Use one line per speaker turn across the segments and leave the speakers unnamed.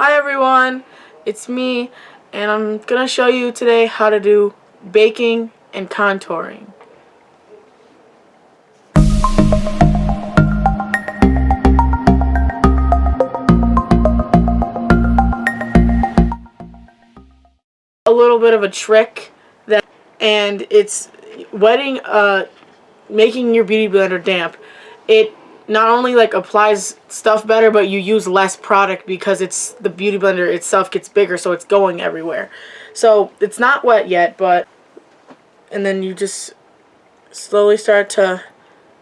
Hi everyone, it's me, and I'm gonna show you today how to do baking and contouring. A little bit of a trick and it's making your beauty blender damp. It not only applies stuff better, but you use less product because the beauty blender itself gets bigger, so it's going everywhere. So it's not wet yet, and then you just slowly start to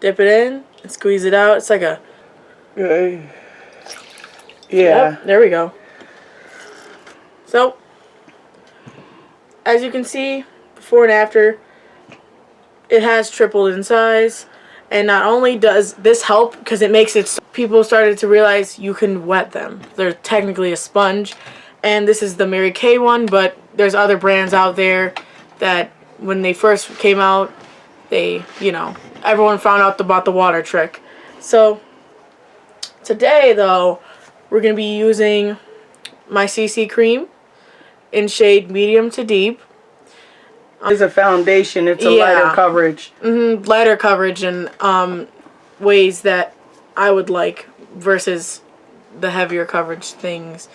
dip it in and squeeze it out. It's like a
yeah.
Yep, there we go. So as you can see, before and after, it has tripled in size. And not only does this help because it makes it so people started to realize you can wet them. They're technically a sponge. And this is the Mary Kay one, but there's other brands out there that when they first came out, everyone found out about the water trick. So today though, we're going to be using my CC cream in shade medium to deep.
It's a foundation. It's a lighter coverage.
Lighter coverage and ways that I would like versus the heavier coverage things.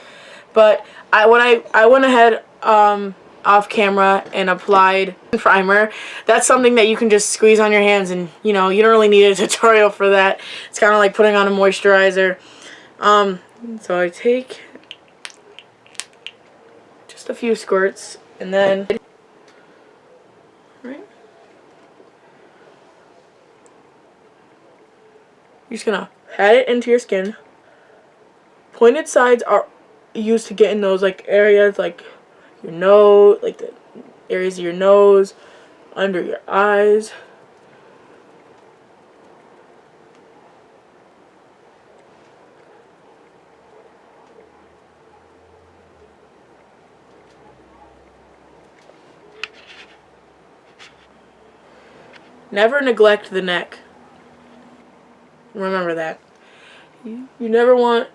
But I went ahead off camera and applied primer. That's something that you can just squeeze on your hands, and you don't really need a tutorial for that. It's kind of like putting on a moisturizer. So I take just a few squirts and then you're just gonna pat it into your skin. Pointed sides are used to get in those areas like your nose, like the areas of your nose, under your eyes. Never neglect the neck. Remember that. You never want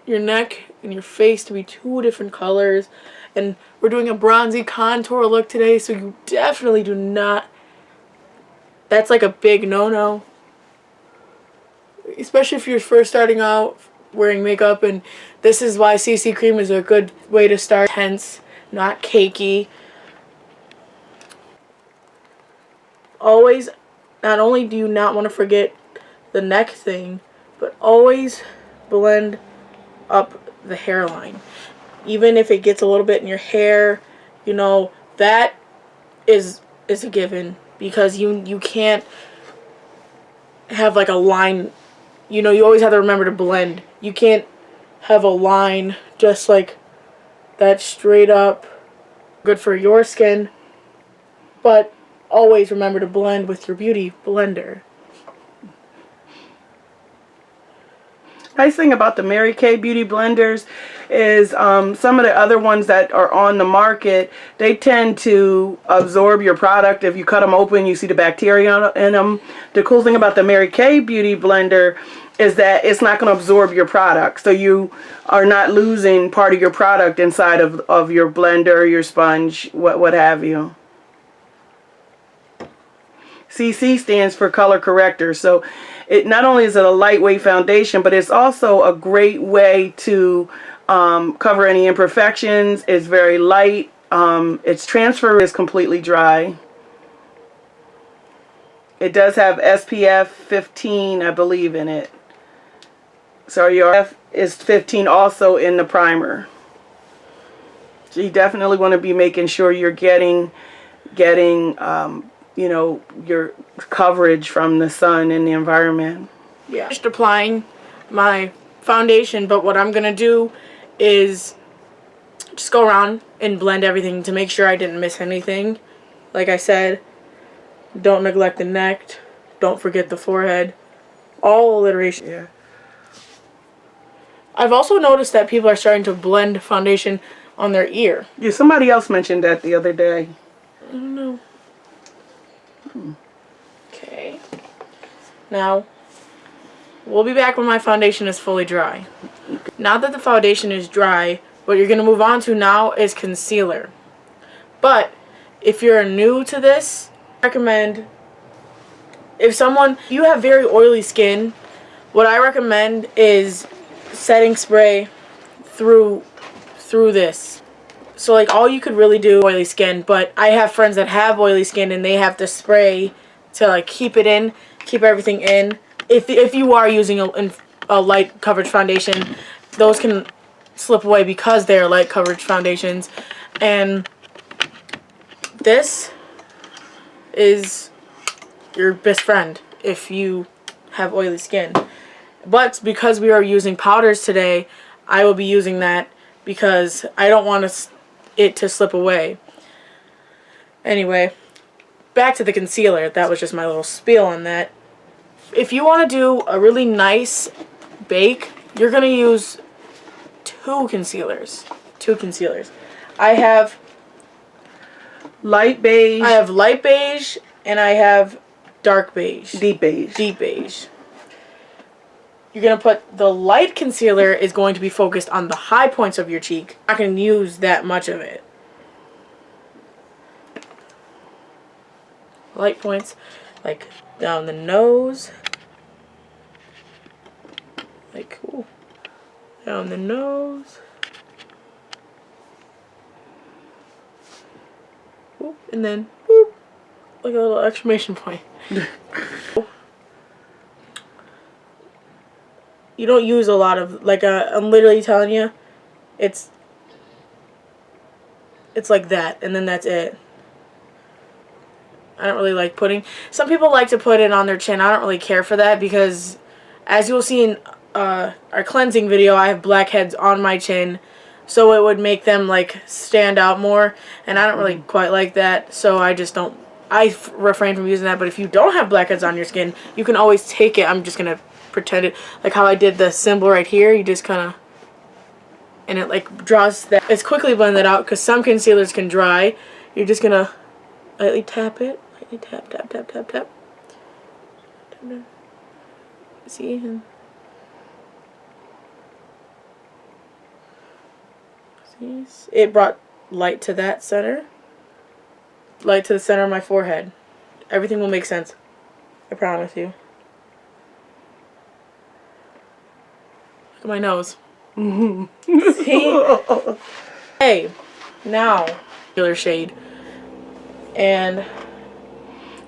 your neck and your face to be two different colors. And we're doing a bronzy contour look today, so you definitely do not. That's like a big no-no. Especially if you're first starting out wearing makeup, and this is why CC cream is a good way to start. Tense, not cakey. Always, not only do you not want to forget the neck thing, but always blend up the hairline. Even if it gets a little bit in your hair, that is a given, because you can't have a line. You always have to remember to blend. You can't have a line just like that straight up. Good for your skin, but always remember to blend with your beauty blender.
Nice thing about the Mary Kay beauty blenders is some of the other ones that are on the market, they tend to absorb your product. If you cut them open, you see the bacteria in them. The cool thing about the Mary Kay beauty blender is that it's not going to absorb your product, so you are not losing part of your product inside of your blender, your sponge, what have you. CC stands for color corrector, so it not only is it a lightweight foundation, but it's also a great way to cover any imperfections. It's very light. Its transfer is completely dry. It does have SPF 15, I believe, in it. So your F is 15 also in the primer. So you definitely want to be making sure you're getting your coverage from the sun and the environment.
Yeah. Just applying my foundation, but what I'm going to do is just go around and blend everything to make sure I didn't miss anything. Like I said, don't neglect the neck, don't forget the forehead, all alliteration.
Yeah.
I've also noticed that people are starting to blend foundation on their ear.
Yeah, somebody else mentioned that the other day.
I don't know. Okay. Now, We'll be back when my foundation is fully dry. Now that the foundation is dry, what you're going to move on to now is concealer. But if you're new to this, I recommend, if you have very oily skin, what I recommend is setting spray through this. So like all you could really do oily skin, but I have friends that have oily skin and they have to spray to like keep everything in. If you are using a light coverage foundation, those can slip away because they're light coverage foundations. And this is your best friend if you have oily skin. But because we are using powders today, I will be using that because I don't want it to slip away. Anyway, back to the concealer. That was just my little spiel on that. If you want to do a really nice bake, you're going to use two concealers. I have
light beige.
And I have dark beige.
Deep beige.
You're going to put the light concealer is going to be focused on the high points of your cheek. I'm not going to use that much of it. Light points, like down the nose. Like, ooh, down the nose. Ooh, and then, boop, like a little exclamation point. You don't use a lot of, like, I'm literally telling you, it's like that, and then that's it. I don't really like some people like to put it on their chin. I don't really care for that because, as you'll see in our cleansing video, I have blackheads on my chin, so it would make them, like, stand out more, and I don't really quite like that, so I just don't, I refrain from using that. But if you don't have blackheads on your skin, you can always take it. I'm just going to pretend it, like how I did the symbol right here. You just kind of, and it like draws that. It's quickly blended out because some concealers can dry. You're just going to lightly tap it. Lightly tap, tap, tap, tap, tap. See? See? It brought light to that center. Light to the center of my forehead. Everything will make sense. I promise you. Look at my nose. See? Hey, now, concealer shade. And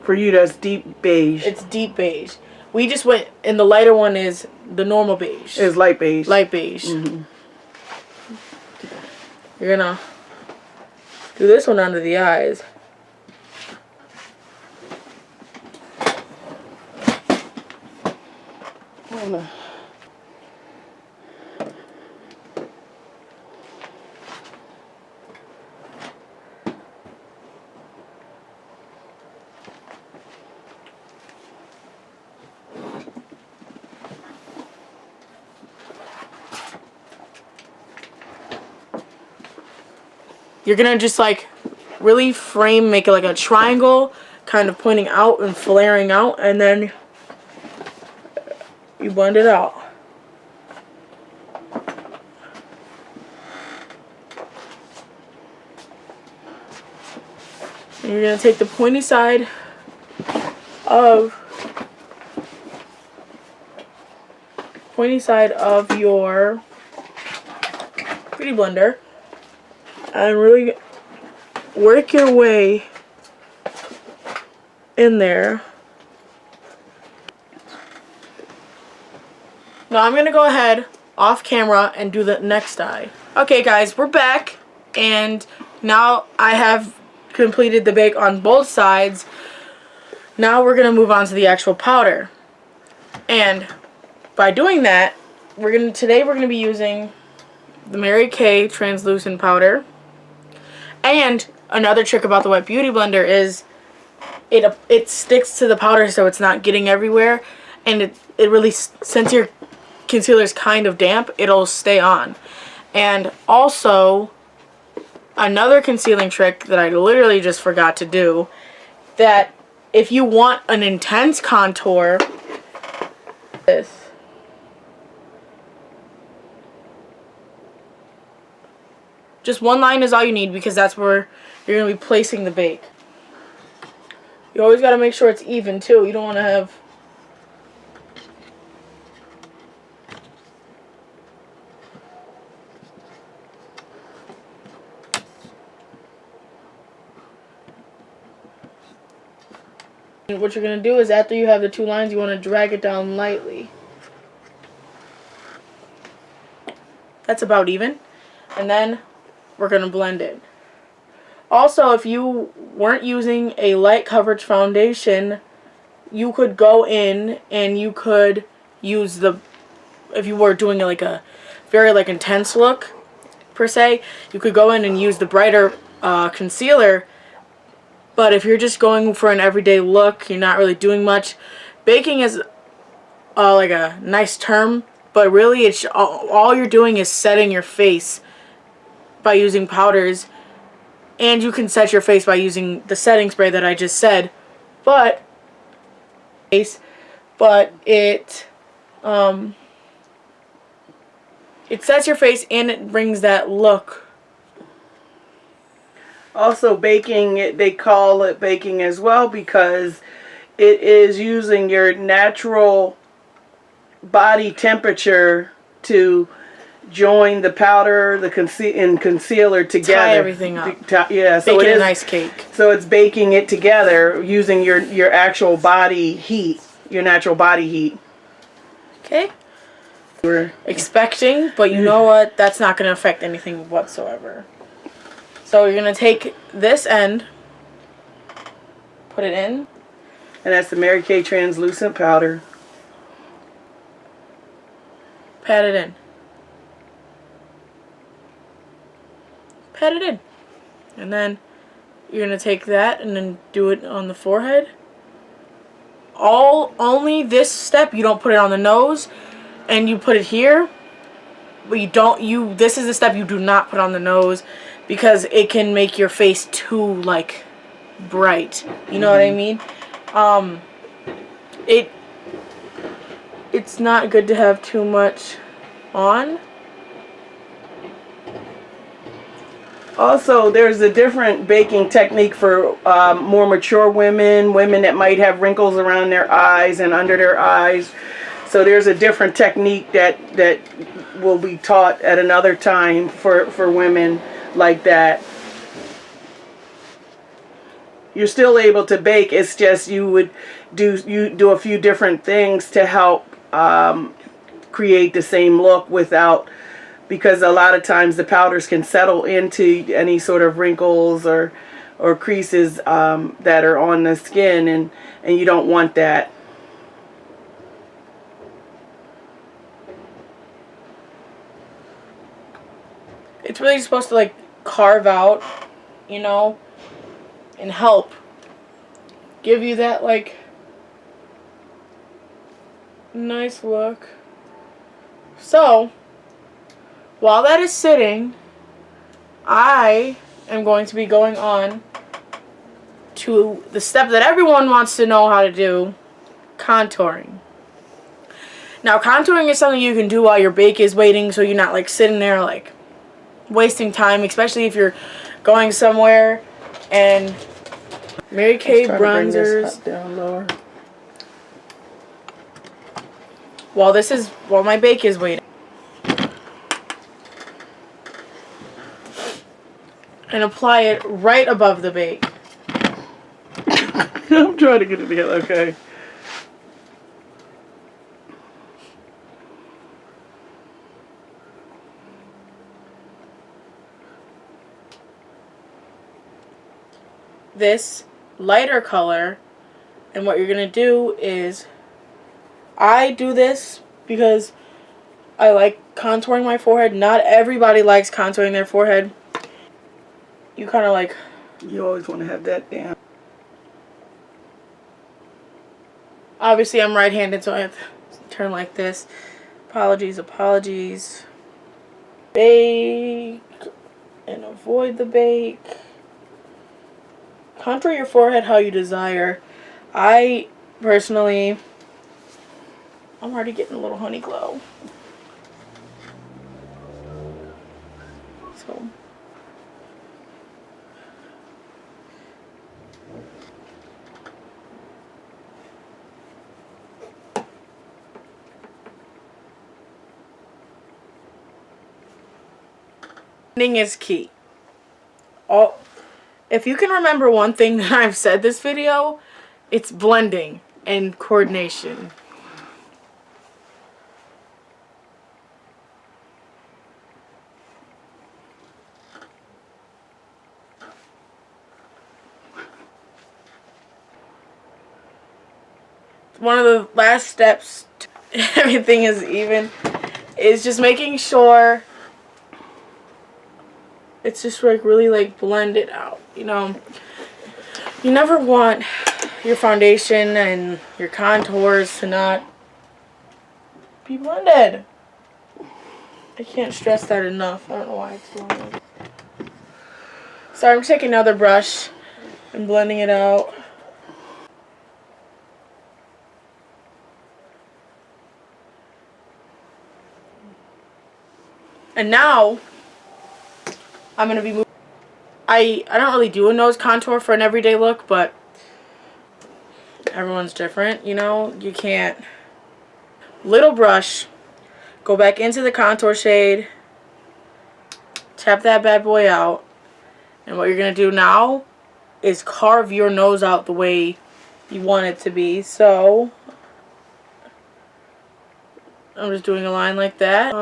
for you, that's deep beige.
It's deep beige. We just went, and the lighter one is the normal beige.
It's light beige.
Light beige. You're gonna do this one under the eyes. You're gonna just like really make it like a triangle, kind of pointing out and flaring out, and then you blend it out. And you're gonna take the pointy side of your Beauty Blender and really work your way in there. Now I'm gonna go ahead off camera and do the next eye. Okay guys, we're back, and now I have completed the bake on both sides. Now we're gonna move on to the actual powder. And by doing that, today we're gonna be using the Mary Kay translucent powder. And another trick about the wet beauty blender is it sticks to the powder, so it's not getting everywhere, and it really, since your concealer is kind of damp, it'll stay on. And also another concealing trick that I literally just forgot to do, that if you want an intense contour, Just one line is all you need because that's where you're going to be placing the bake. You always got to make sure it's even too. You don't want to have... And what you're going to do is after you have the 2 lines, you want to drag it down lightly. That's about even. And then we're going to blend it. Also, if you weren't using a light coverage foundation, you could go in and you could use the, if you were doing like a very like intense look per se, you could go in and use the brighter concealer. But if you're just going for an everyday look, you're not really doing much. Baking is like a nice term, but really it's all you're doing is setting your face by using powders. And you can set your face by using the setting spray that I just said. But it sets your face and it brings that look.
Also, baking, they call it baking as well because it is using your natural body temperature to join the powder, the concealer together.
Tie everything up.
Yeah, so
Baking
it is
a nice cake.
So it's baking it together using your actual body heat, your natural body heat.
Okay. We're expecting, but you know what? That's not going to affect anything whatsoever. So you're going to take this end, put it in.
And that's the Mary Kay translucent powder.
Pat it in. Pat it in. And then you're going to take that and then do it on the forehead. Only this step, you don't put it on the nose, and you put it here. But this is the step you do not put on the nose because it can make your face too like bright. You know what I mean? It's not good to have too much on.
Also, there's a different baking technique for more mature women that might have wrinkles around their eyes and under their eyes. So there's a different technique that will be taught at another time for women like that. You're still able to bake. It's just you do a few different things to help create the same look because a lot of times the powders can settle into any sort of wrinkles or creases that are on the skin, and you don't want that.
It's really supposed to like carve out, you know, and help give you that like nice look. So while that is sitting, I am going to be going on to the step that everyone wants to know how to do, contouring. Now, contouring is something you can do while your bake is waiting, so you're not like sitting there like wasting time, especially if you're going somewhere. And Mary Kay bronzers.
Down lower.
While my bake is waiting. And apply it right above the bake.
I'm trying to get it together, okay.
This lighter color, and what you're going to do is, I do this because I like contouring my forehead. Not everybody likes contouring their forehead. You kind of like...
You always want to have that down.
Obviously, I'm right-handed, so I have to turn like this. Apologies. Bake and avoid the bake. Contour your forehead how you desire. I personally, I'm already getting a little honey glow. So Blending is key. If you can remember one thing that I've said this video, it's blending and coordination. One of the last steps to everything is even is just making sure it's just like really like blended out. You know, you never want your foundation and your contours to not be blended. I can't stress that enough. I don't know why it's long. So I'm taking another brush and blending it out. And now I'm gonna be moving. I don't really do a nose contour for an everyday look, but everyone's different, you know. You can't. Little brush, go back into the contour shade, tap that bad boy out, and what you're gonna do now is carve your nose out the way you want it to be. So I'm just doing a line like that.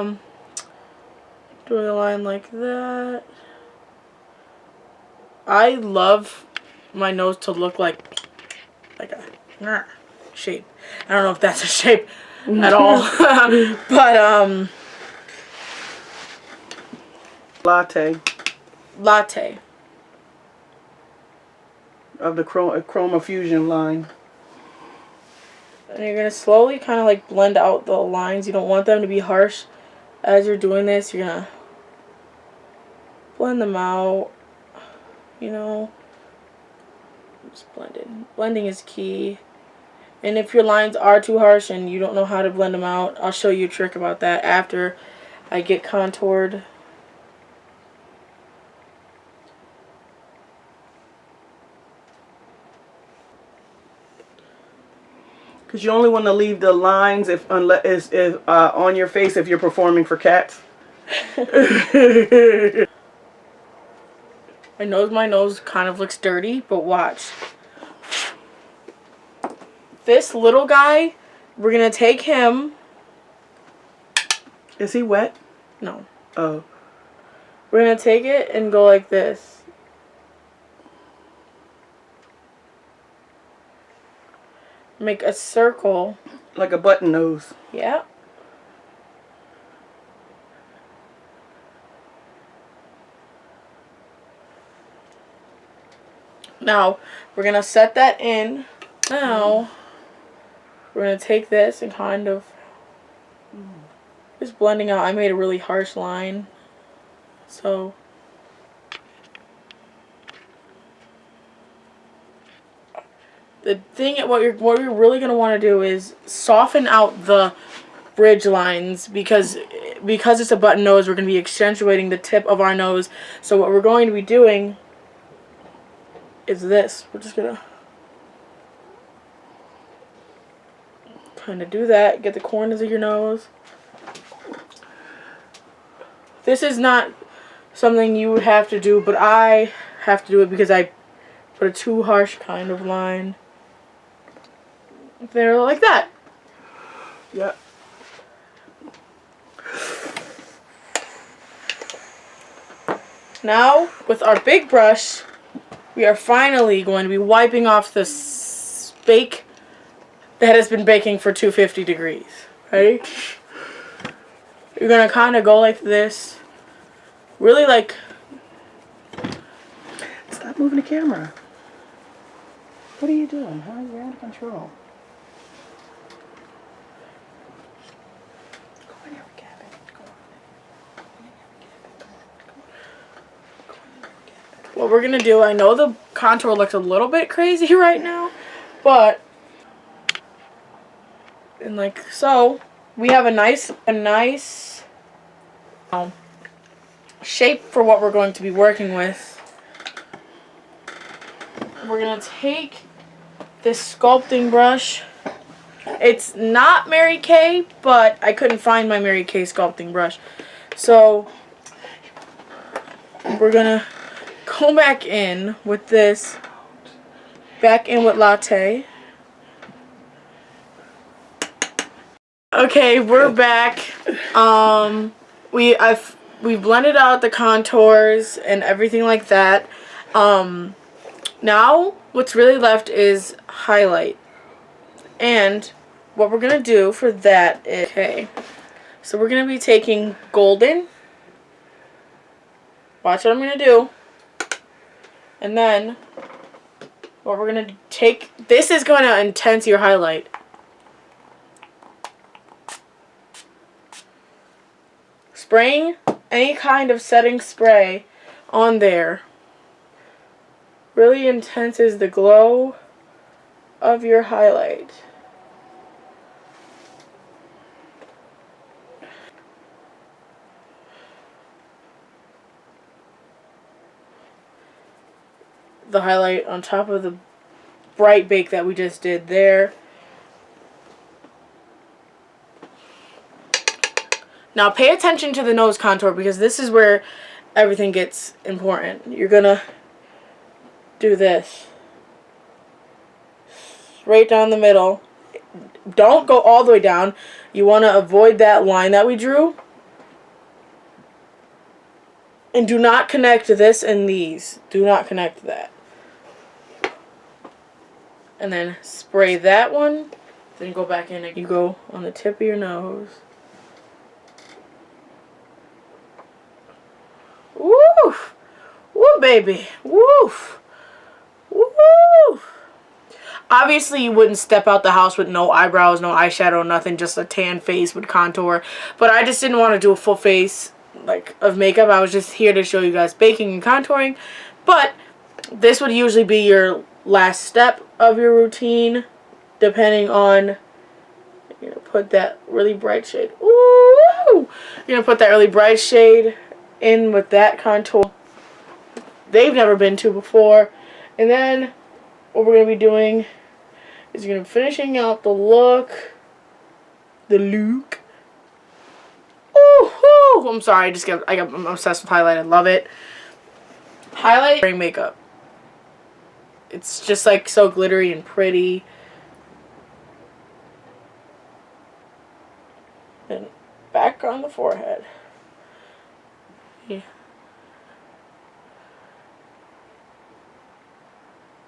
Doing a line like that. I love my nose to look like a shape. I don't know if that's a shape at all. But Latte.
Of the Chroma Fusion line.
And you're gonna slowly kind of like blend out the lines. You don't want them to be harsh. As you're doing this, you're gonna blend them out, you know. Just blended. Blending is key. And if your lines are too harsh and you don't know how to blend them out, I'll show you a trick about that after I get contoured.
Because you only want to leave the lines if on your face if you're performing for cats.
I know my nose kind of looks dirty, but watch. This little guy, we're going to take him.
Is he wet?
No.
Oh.
We're going to take it and go like this. Make a circle.
Like a button nose.
Yeah. Now, we're going to set that in. Now, we're going to take this and kind of just blending out. I made a really harsh line. So, the thing, what you're really going to want to do is soften out the bridge lines because it's a button nose, we're going to be accentuating the tip of our nose. So what we're going to be doing is this. We're just going to kind of do that. Get the corners of your nose. This is not something you would have to do, but I have to do it because I put a too harsh kind of line there like that.
Yeah.
Now, with our big brush, we are finally going to be wiping off this bake that has been baking for 250 degrees. Ready? You're going to kind of go like this. Really like...
Stop moving the camera. What are you doing? Huh? You're out of control.
What we're going to do, I know the contour looks a little bit crazy right now, but... And like so, we have a nice shape for what we're going to be working with. We're going to take this sculpting brush. It's not Mary Kay, but I couldn't find my Mary Kay sculpting brush. So we're gonna go back in with this. Back in with Latte. Okay, we're back. We've blended out the contours and everything like that. Now what's really left is highlight. And what we're gonna do for that is, okay, so we're gonna be taking golden. Watch what I'm gonna do. And then what we're gonna take, this is gonna intense your highlight. Spraying any kind of setting spray on there really intenses the glow of your highlight. The highlight on top of the bright bake that we just did there. Now pay attention to the nose contour because this is where everything gets important. You're gonna do this. Right down the middle. Don't go all the way down. You want to avoid that line that we drew. And do not connect this and these. Do not connect that. And then spray that one. Then go back in and you go on the tip of your nose. Woof! Woo, baby! Woof! Woof! Obviously, you wouldn't step out the house with no eyebrows, no eyeshadow, nothing, just a tan face with contour. But I just didn't want to do a full face of makeup. I was just here to show you guys baking and contouring. But this would usually be your last step of your routine, depending on. You're gonna put that really bright shade. Ooh! You're gonna put that really bright shade in with that contour they've never been to before. And then what we're going to be doing is you're going to be finishing out the look. Ooh, I'm sorry, I'm obsessed with highlight. I love it. Highlight wearing makeup. It's just like so glittery and pretty. And back on the forehead. Yeah.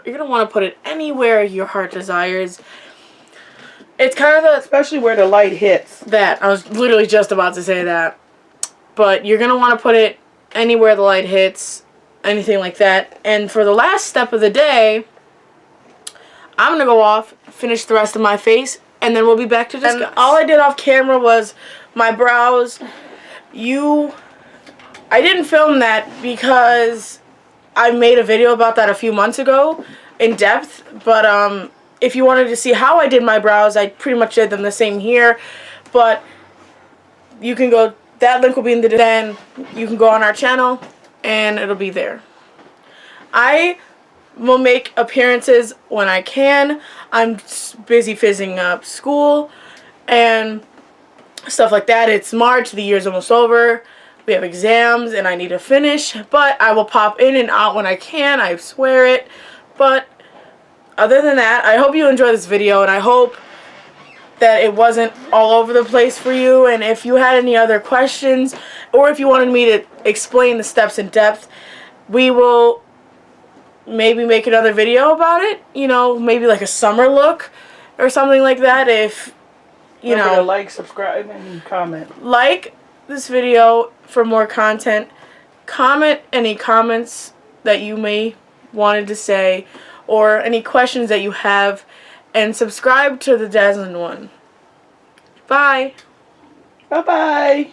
You're going to want to put it anywhere your heart desires. It's kind of the...
Especially where the light hits.
That. I was literally just about to say that. But you're going to want to put it anywhere the light hits. Anything like that. And for the last step of the day, I'm going to go off, finish the rest of my face, and then we'll be back to discuss. And all I did off camera was my brows. I didn't film that because I made a video about that a few months ago in depth, but if you wanted to see how I did my brows, I pretty much did them the same here, but you can go, that link will be in the description. You can go on our channel and it'll be there. I will make appearances when I can. I'm busy finishing up school and stuff like that. It's March, the year's almost over. We have exams and I need to finish, but I will pop in and out when I can, I swear it. But other than that, I hope you enjoyed this video and I hope that it wasn't all over the place for you. And if you had any other questions or if you wanted me to explain the steps in depth, we will maybe make another video about it. You know, maybe like a summer look or something like that. If, you
Remember
know,
to like, subscribe, and comment.
Like this video for more content. Comment any comments that you may wanted to say or any questions that you have, and subscribe to the Dazzling One. Bye.
Bye-bye.